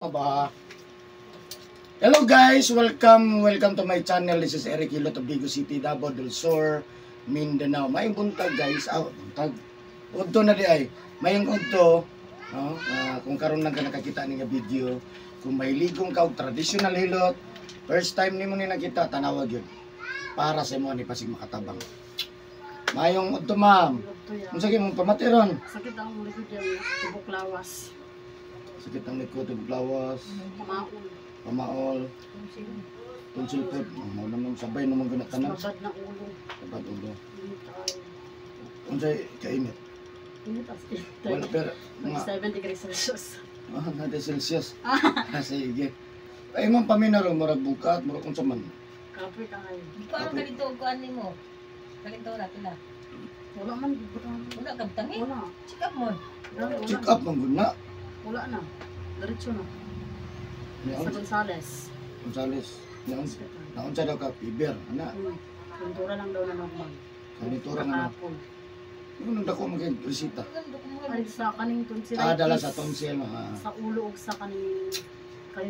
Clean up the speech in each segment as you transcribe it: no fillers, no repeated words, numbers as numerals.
Aba. Hello guys, welcome to my channel. This is Eric Hilot of Vigo City, Davao del Sur, Mindanao. May buntag guys, buntag. Udto na di ay. Mayong udto, no? Kung karon lang ka nakakita ni nga video, kung may ligong ka og traditional hilot, first time nimo ni nakita, tanawa gyud. Para sa imo ni pasig makatabang. Mayong udto ma'am. Unsa gyud mong pamatiron? Sakit ang likod yan, tubok lawas. Sakit ang likod, tubok lawas, pamaol, tonsil po. Mo naman sabay naman ginatanan. Babad na ulo. Babad ulo. Init tayo. Unsay kainit? Init as init. Wala pero mga 7 degrees Celsius. nade Celsius. Sige. Ay man paminaro murag bukat, murag unsa man. Kapoy tayo. Di ko ano kalito ko ani mo. Kalito ra pila. Wala man. Wala ka tangi. Wala. Check up mo. Check up man gud na. Wala na. Diretso na. Sa Niya Gonzales. Gonzales. Naunsa daw ka fiber ana. Pintura lang daw na normal. Kanitura nga. Kahapon. Ano dako maging resita? Ay sa kaning tonsil. Dala sa tonsil ha. Sa ulo ug sa kaning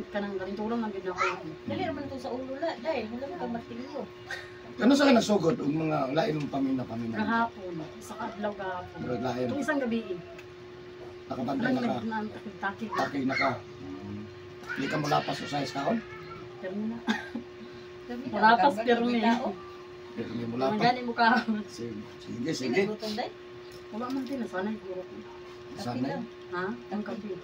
kanang kalintura man gid ako. Dali naman to sa ulo la, dai. Wala ka martilyo. Kano sa nasugod og mga lain mong pamina. Kahapon. Sa adlaw kahapon. Murag lain. Itong isang gabi. Nakabantay na ka. Takig. Takay na ka. Hindi ka mulapas sa size kaon? Pero na. Wala Mulapas pero ni. Hindi ka Ang mulapas. gani mo ka. Sige. Sige. Gutom dai. Wala man din. Sanay guro ko. Sana. Ha? Ang kape.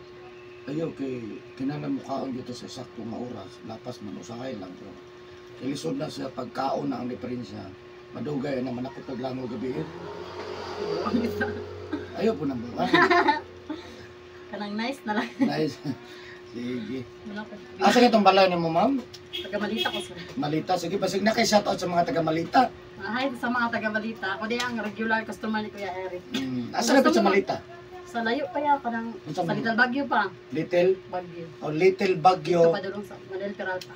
Ayaw kay kinahanglan mo kaon dito sa sakto nga oras. Lapas man usahay lang pero ilisod na sa pagkaon na ang diferensya. Madugay na manakot paglango gabi. Ayaw po nang buwan. Kanang nice na lang. Nice. Sige. Malapit. Asa itong balay ni mo, ma'am? Taga Malita ko sir. Malita. Sige, pasig na kay shoutout sa mga taga Malita. Hi sa mga taga Malita. Ako di ang regular customer ni Kuya Eric. Asa na sa Malita? Sa layo pa ya kanang Unsa sa man? Little Baguio pa. Little Baguio. o Little Dito Baguio. pa dulong sa Manuel Peralta.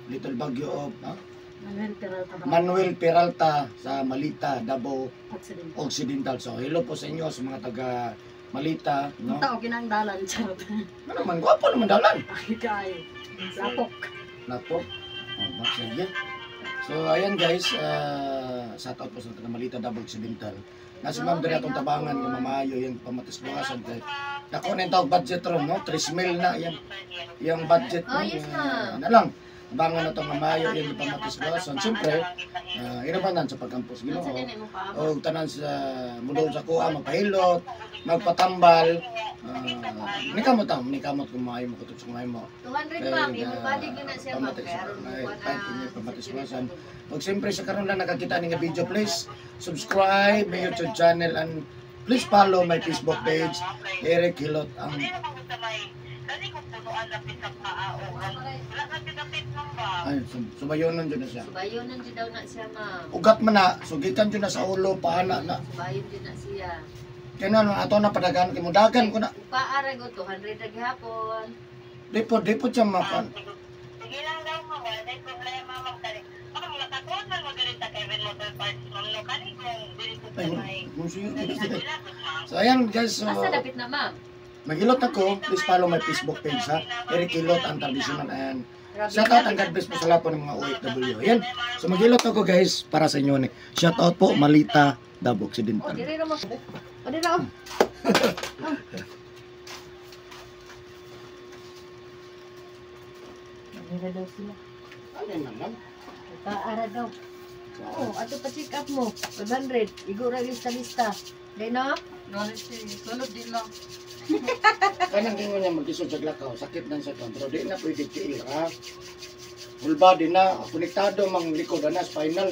Little Baguio of Manuel Peralta. Manuel Peralta sa Malita, Davao Accident. Occidental. So, hello po sa inyo sa mga taga Malita, no? Ang tao kinang dalan. Charot. Ano naman, gwapo naman dalan. Ay kayo. Lapok. Lapo. Oh, sige. So, ayan guys, shout out po sa taga Malita, Davao Occidental. Nasi ma'am diri atong tabangan nga mamayo yung pamatisbukasan kay dako na yung tawag budget ron, no? 3 mil na yan. Yung budget no? yes, ma'am. Ano lang, tabangan na itong mamayo yung pamatisbukasan. Siyempre, inabanan sa pagkampus Ginoo. O tanan sa mudol sa kuha, magpahilot, magpatambal. Nikamot kung maayo mo kutog sa maayo mo. 200 ma'am, ibalik yun na siya ma'am. Pero pamatisbukasan. Pag siyempre sa karon lang nakakita ni nga video, please subscribe my YouTube channel and please follow my Facebook page, Eric Hilot. Ay, subayonon dyan na siya. Subayonan din daw na siya ma'am. Ugat man na, sugikan dyan na sa ulo, paana na. Subayon din na siya. Kaya na, ato na padagan, kimudagan ko na. Upaara go 200 ra gihapon. Di po siya makan. Sige lang daw mo, wala na problema mo. Ako mga kakuan man mo diri sa Kevin Motor Parts. Mamlo kani kung diri ko sa Ay, may musuyo. nila. So ayan guys, so Asa dapit na ma'am? maghilot ako, please follow my Facebook page ha. Eric Hilot, ang traditional and shout out ang God bless po sa lahat po ng mga OFW. Ayan, so maghilot ako guys para sa inyo ni. Shout out po, Malita, Davao O Occidental. diri ra mo. O diri ra. Diri daw sila. Ayan naman. Upaara daw. Oo, ato pa check up mo. 500. Igo ra lista. Dai na? Sunod din lang. Kanang gingon niya mag-isod sa glakaw, sakit na sa pero di na pwede tiil ha. Full body na, konektado mang likod na spinal.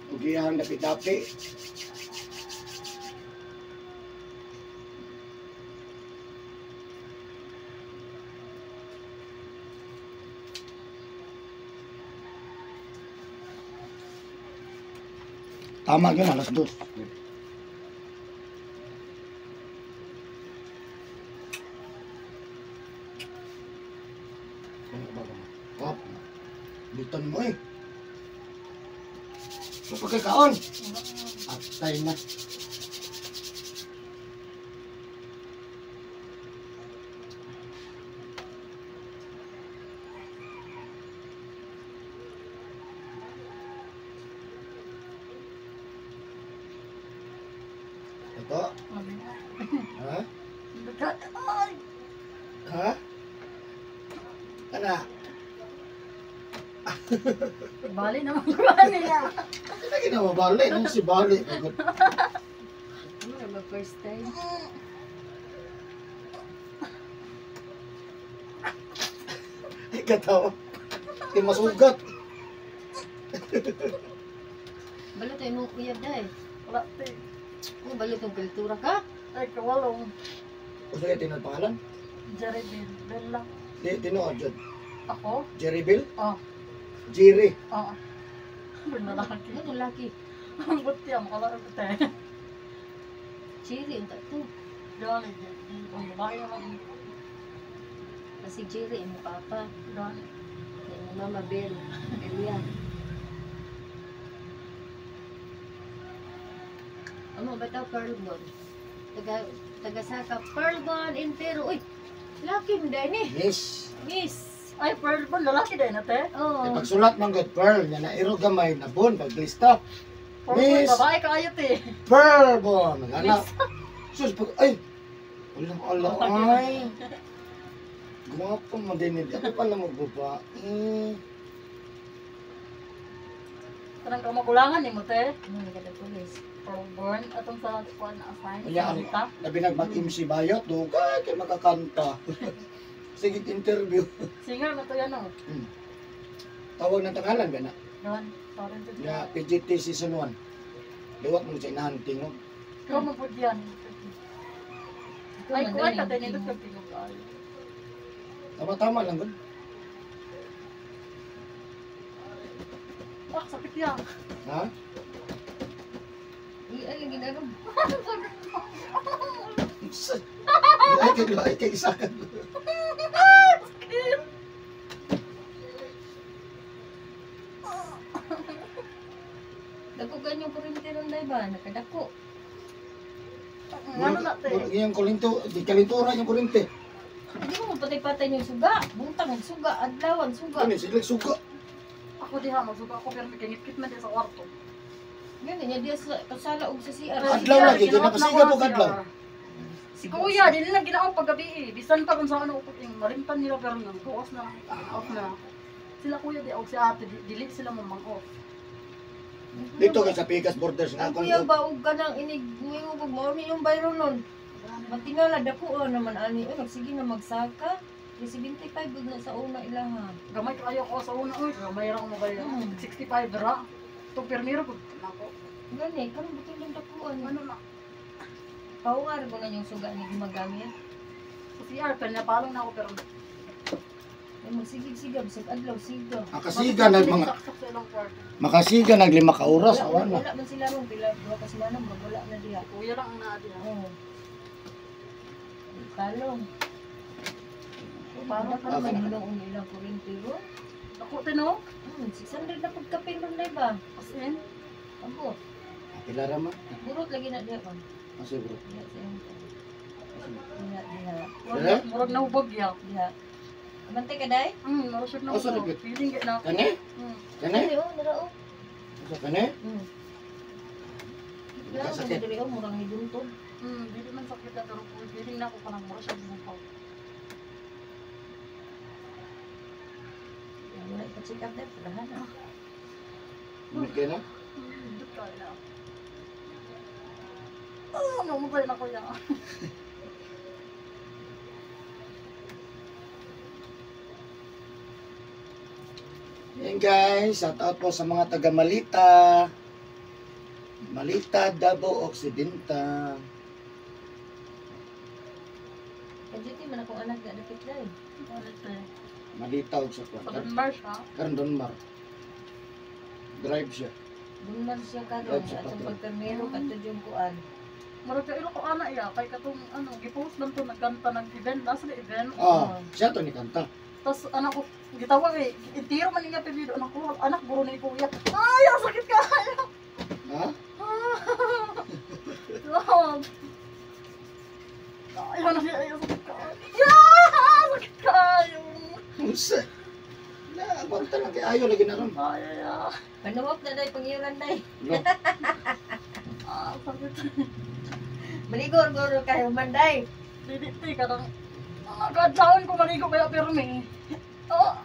Ugihang dapi-dapi. Tama yun, alas 2. Kop, biton mo eh. Pagkakaon. Atay na. Ay! Ha? Kana? Bali naman ko niya. Lagi na mabali. Nung si Bali. Pagod. Ano na ba first time? Ay, katawa. Di masugat. Balot tayo mo kuyab dahil. Wala, te. Oh, balot yung kultura ka? Ay, kawalong. Gusto kayo tinod pangalan? Jerry Bill. Bill lang. Di, tinood dyan. Ako? Jerry Bill? Oh. Jerry. Oo. Ang lalaki. Ano laki? Ang buti ang kalaki te. Cherry, ang tato. Yan, ang babae naman. Kasi Cherry, ang papa. Yan. Ang mama Bel. Belia. Ano ba ito? Pearl Bond. Taga-saka. Pearl Bond, Intero. Uy! Laki mo dahil ni. Miss. Miss. Ay, pearl ba? Lalaki din ate. Oh. Ay, pagsulat man good pearl. Yan na iro gamay na bon. Paglista. Pearl Miss. ba? Babae ka ayot eh. Pearl bon. Anak. Sus, pag, ay. Wala, ay. Guwapo mo din. Ako pala magbabae. Kanang kamagulangan ni mo te. Ano nga na police? Pearl born. Atong sa kuwan na assign. Ayan. Kita. Labi nag-MC Bayot. Dugay kay makakanta. Sige, interview. Singer na to yan o. Tawag ng tangalan ba na? Yan. Talented Nga na. PGT season 1. Liwat mo sa inahanting mo. Ikaw mo po yan. Ikaw Ay, man kuwan dahil ka yung tayo nito tingin. ka pinog ay. Tama-tama lang gud. Ah, sakit yan. Ha? Ay, lagi na rin. Ay kay isa ka. Dako ganyan kurinti ron dahil ba? Nakadako. Ano na te? Yung kulinto, di kalintura yung kurinti. Hindi mo patay-patay yung suga. Buntang ang suga. Adlawan suga. Kani sila suga. Ako diha, magsuka ako pero may kingit-kit man din sa kwarto. Ganyan niya diya sa kasala og sa CR. Adlaw lagi, di napasiga po kadlaw. Si Kuya, di nila ginaon paggabi eh. Bisan pa kung sa ano, malimpan nila pero nang bukas na, off na. Sila Kuya di og si ate, dili sila mamang off. Dito kay sa Pikas Borders nga Ang kung kuya ba og kanang inig mo mo ni yung bayro nun. Matingala dako naman ani. Ay sige na magsaka. Kasi 25 gud na sa una ilaha. Gamay kayo ko sa una, uy, gamay ra ko mo kaya. 65 ra. Ito permiro ko. Nako. Gani karon butin lang dakuan. Ano na? Pawar ko na yung suga ni gumagamit. Sa CR, pero napalong na ako pero Ay magsigig-sigab sa adlaw siga. makasiga nag mga saksak sa ilang kwarto. makasiga nag 5 ka oras awan na. Wala man sila ron pila duha ka sila nang wala na diha. Kuya lang ang naa diha. Oh. Talong. Paano Para man hilong ang ilang kuryente ron. Ako tino? 600 na pagkapin ron dai ba? As in, Abo. Pila ra man? Burot lagi na diha man. Asa bro? Diha sa iyong Eh? murag nahubog ya. diha. Amante ka day? Murag siya Oh, sorry, nahubog. Pete. Feeling gay na. Kani? Kani? Dili oh, dira oh. Asa kani? Dira oh, Sakit. diri oh, murang ni duntod. Dili man sakit na pero feeling na ako parang murag siya bumukaw. Wala pa check up day, pulahan ah. Umit kayo na? Dito kaya. Namatay na kuya. Yan guys, shout out po sa mga taga Malita. Malita, Davao Occidental. Kajuti man akong anak na dapit day. Malita og sa Sa kwarta. Denmark siya. Karon Donmar. Drive siya. Dunman siya karon Right, sa atong patrol. pagpermero kadto yung kuan. Murag ka ilo ko ana iya kay katong ano gi-post lang to nagkanta ng event last na event. Ah, siya to ni kanta. Tapos anak ko gitawag eh itiro man niya pilido anak ko anak buro ni kuya. Ay, ang sakit kayo. Ha? Lord. Ayaw na siya, ayaw sakit kayo. Yeah! Sakit kayo. Musa. Na, abang talaga ayo lagi na ron. Ay, ay, ay. Panuwak na day pangiran day. No. Ah, sakit. Maligor-goro kayo man day. Diditi ka nang. Kadlaon ko maligo kaya pirmi. Oh,